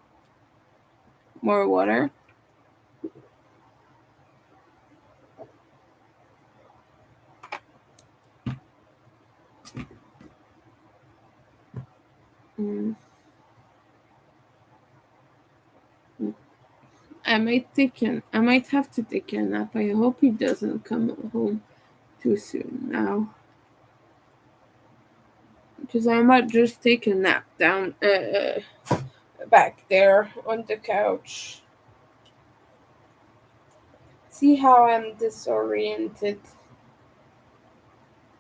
more water. Mm. I might have to take a nap. I hope he doesn't come home too soon now, because I might just take a nap down back there on the couch. See how I'm disoriented.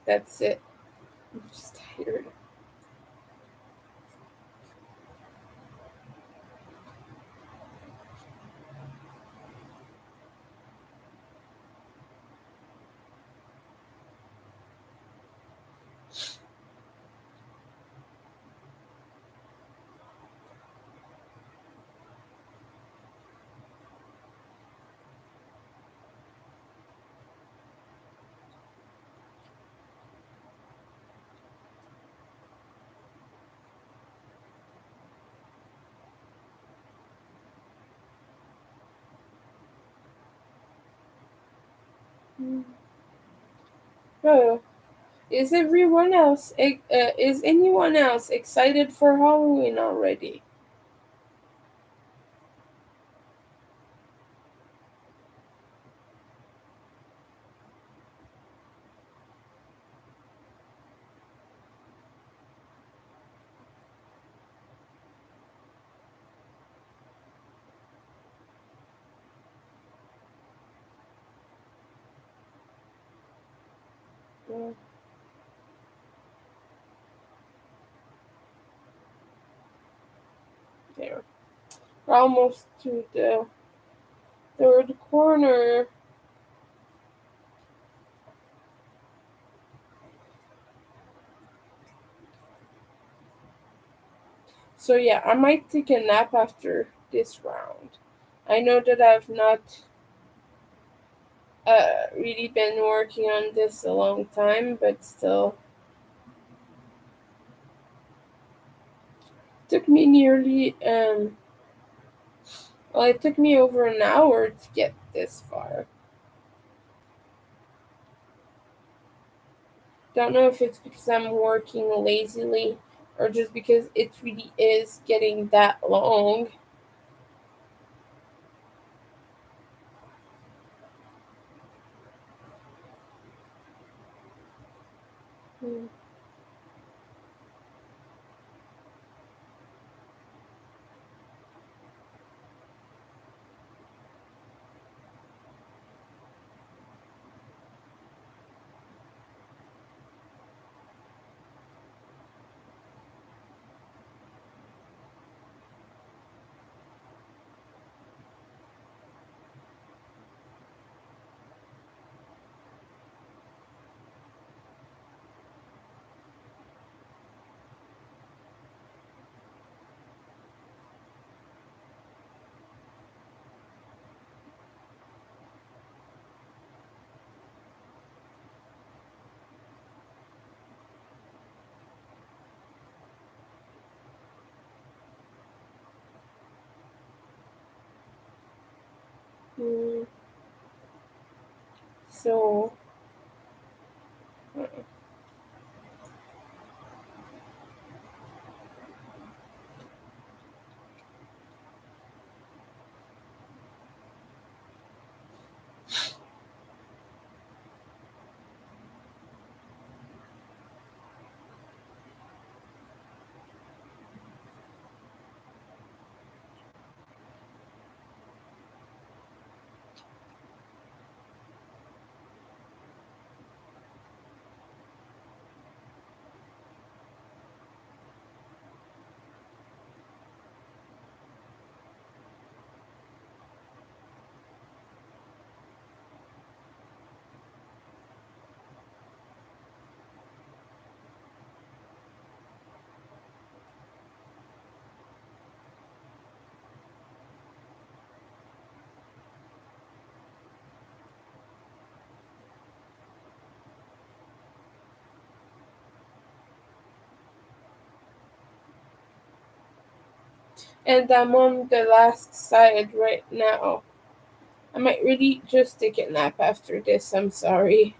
That's it. I'm just tired. Mm. Oh, is anyone else excited for Halloween already? Yeah, there. We're almost to the third corner. So yeah, I might take a nap after this round. I know that I've not really been working on this a long time, but still, took me nearly well, it took me over an hour to get this far. Don't know if it's because I'm working lazily or just because it really is getting that long. Mm, mm. So, and I'm on the last side right now. I might really just take a nap after this. I'm sorry.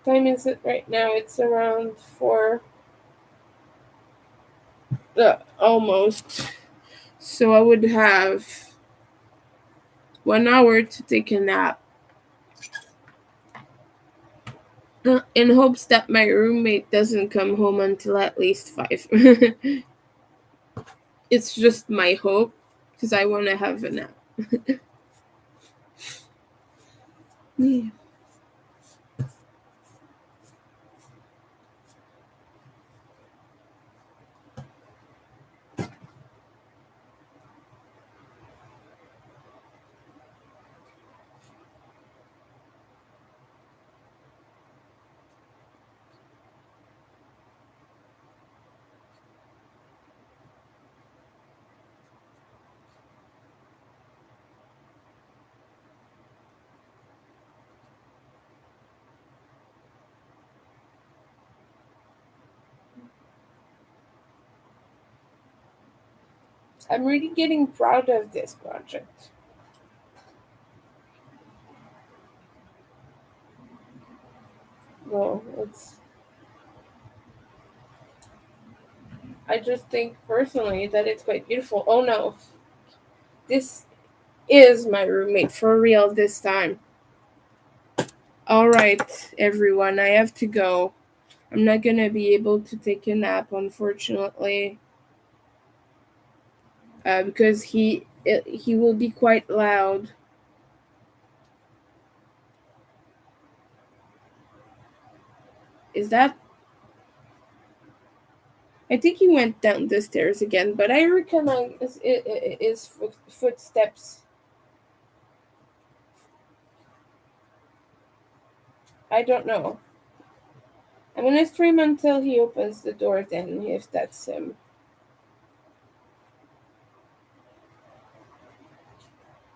Time is it right now? It's around 4, almost. So I would have 1 hour to take a nap. In hopes that my roommate doesn't come home until at least 5. It's just my hope because I want to have a nap. Yeah. I'm really getting proud of this project. Well, I just think personally that it's quite beautiful. Oh no, this is my roommate for real this time. All right, everyone, I have to go. I'm not gonna be able to take a nap, unfortunately, because he will be quite loud. Is that? I think he went down the stairs again, but I recognize his footsteps. I don't know. I'm gonna stream until he opens the door. Then, if that's him.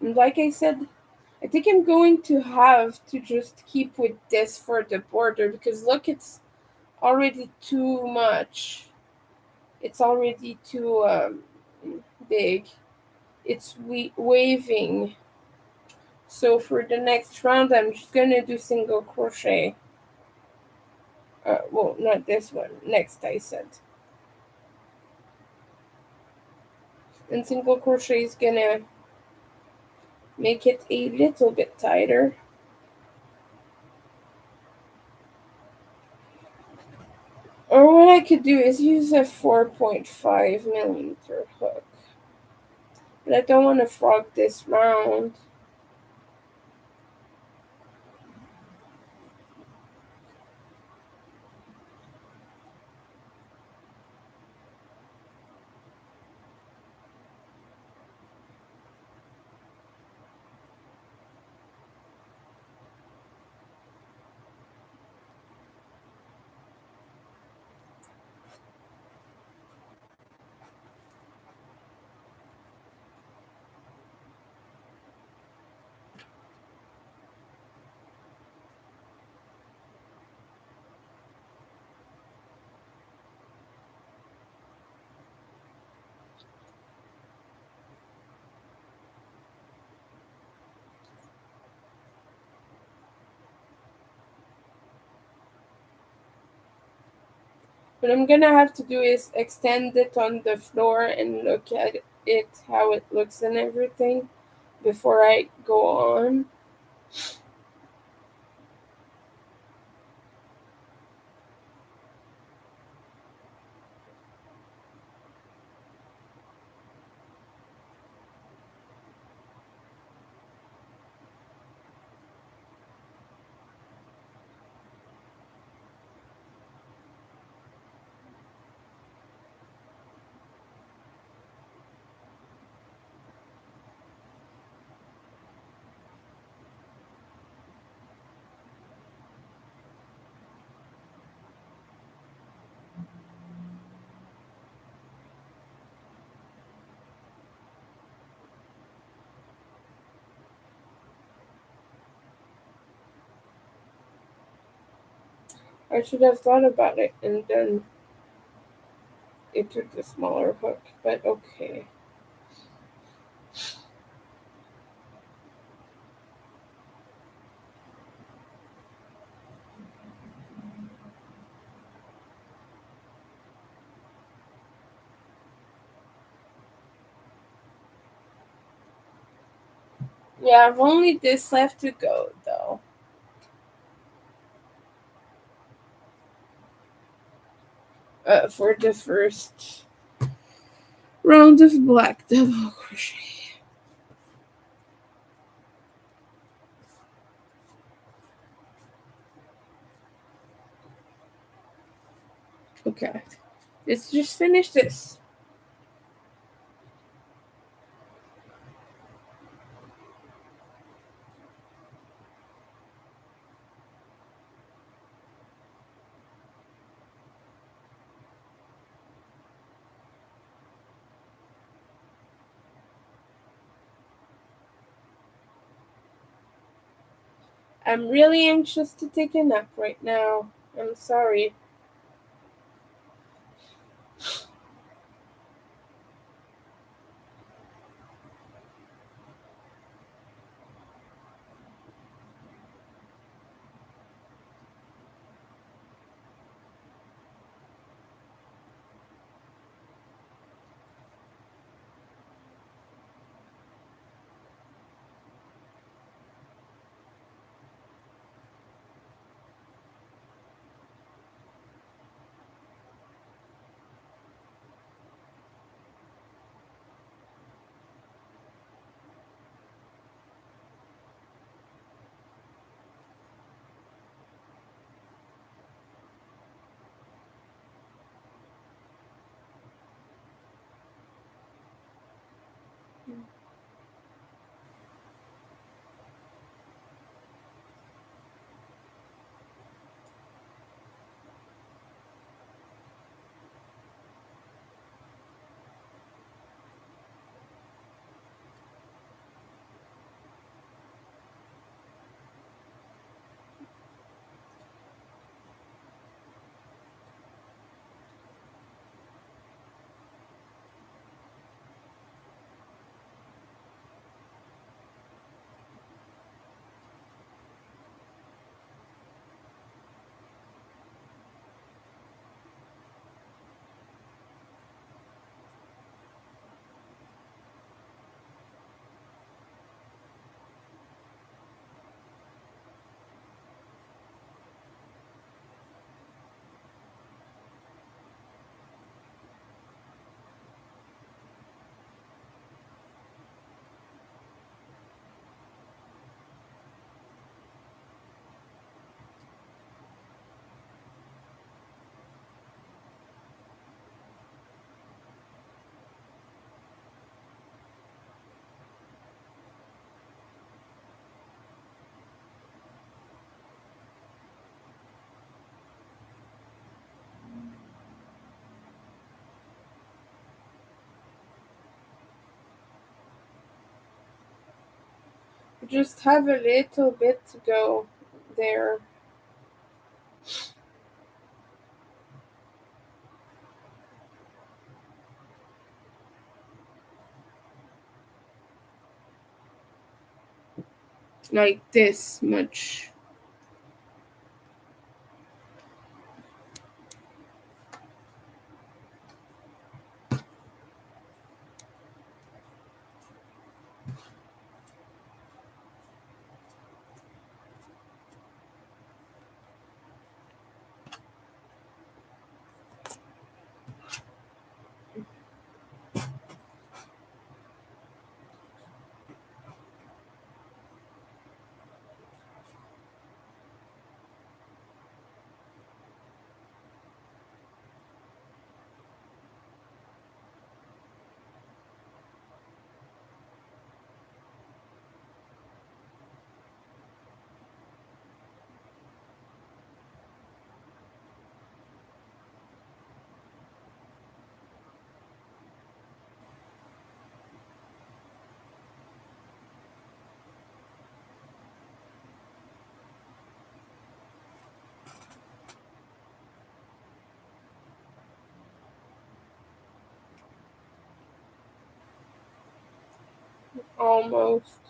And like I said, I think I'm going to have to just keep with this for the border because look, it's already too much. It's already too big. It's waving. So for the next round, I'm just gonna do single crochet. Well, not this one. Next, I said. And single crochet is gonna make it a little bit tighter. Or what I could do is use a 4.5 millimeter hook. But I don't want to frog this round. What I'm gonna have to do is extend it on the floor and look at it, how it looks and everything before I go on. I should have thought about it and then it took the smaller hook, but okay. Yeah, I've only this left to go though. For the first round of black double crochet. Okay, let's just finish this. I'm really anxious to take a nap right now. I'm sorry. just have a little bit to go there. Like this much. Almost.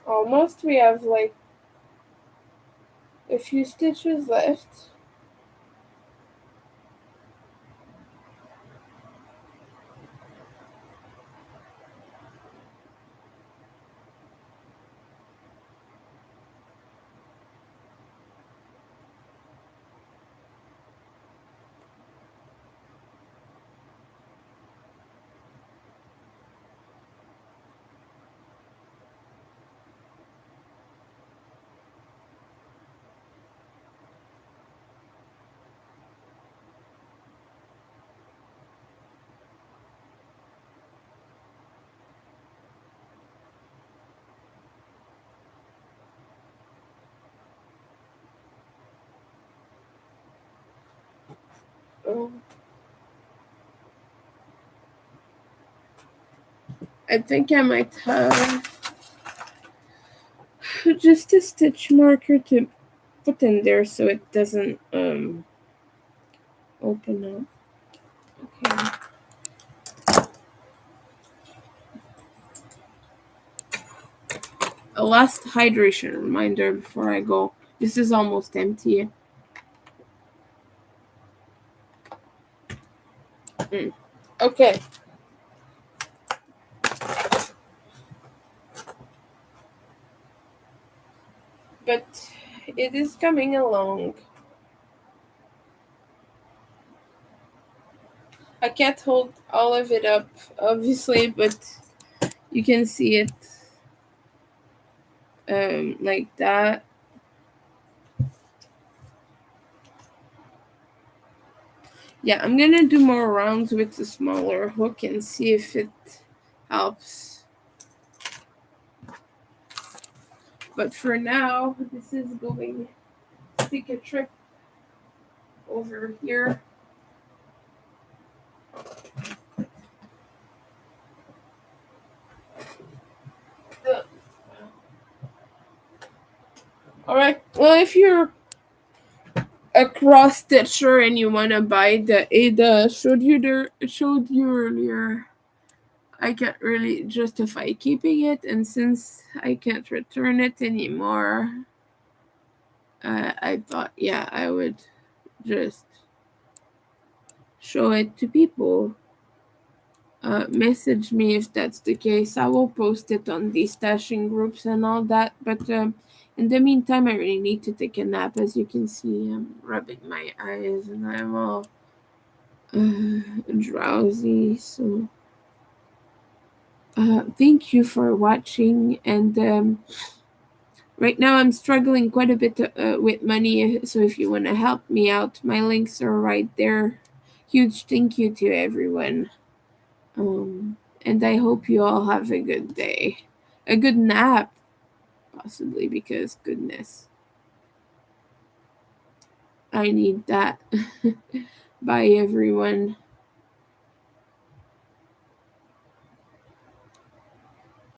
Almost. We have like a few stitches left. Oh, I think I might have just a stitch marker to put in there so it doesn't open up. Okay. A last hydration reminder before I go. This is almost empty. Okay. But it is coming along. I can't hold all of it up, obviously, but you can see it like that. Yeah, I'm gonna do more rounds with the smaller hook and see if it helps. But for now, this is going to take a trip over here. The, all right. Well, if you're a cross stitcher and you want to buy the Ada showed you earlier, I can't really justify keeping it, and since I can't return it anymore, I thought, yeah, I would just show it to people. Message me if that's the case. I will post it on the stashing groups and all that. But in the meantime, I really need to take a nap. As you can see, I'm rubbing my eyes and I'm all drowsy. So thank you for watching. And right now, I'm struggling quite a bit with money. So if you want to help me out, my links are right there. Huge thank you to everyone. And I hope you all have a good day. A good nap, possibly, because goodness, I need that. Bye, everyone.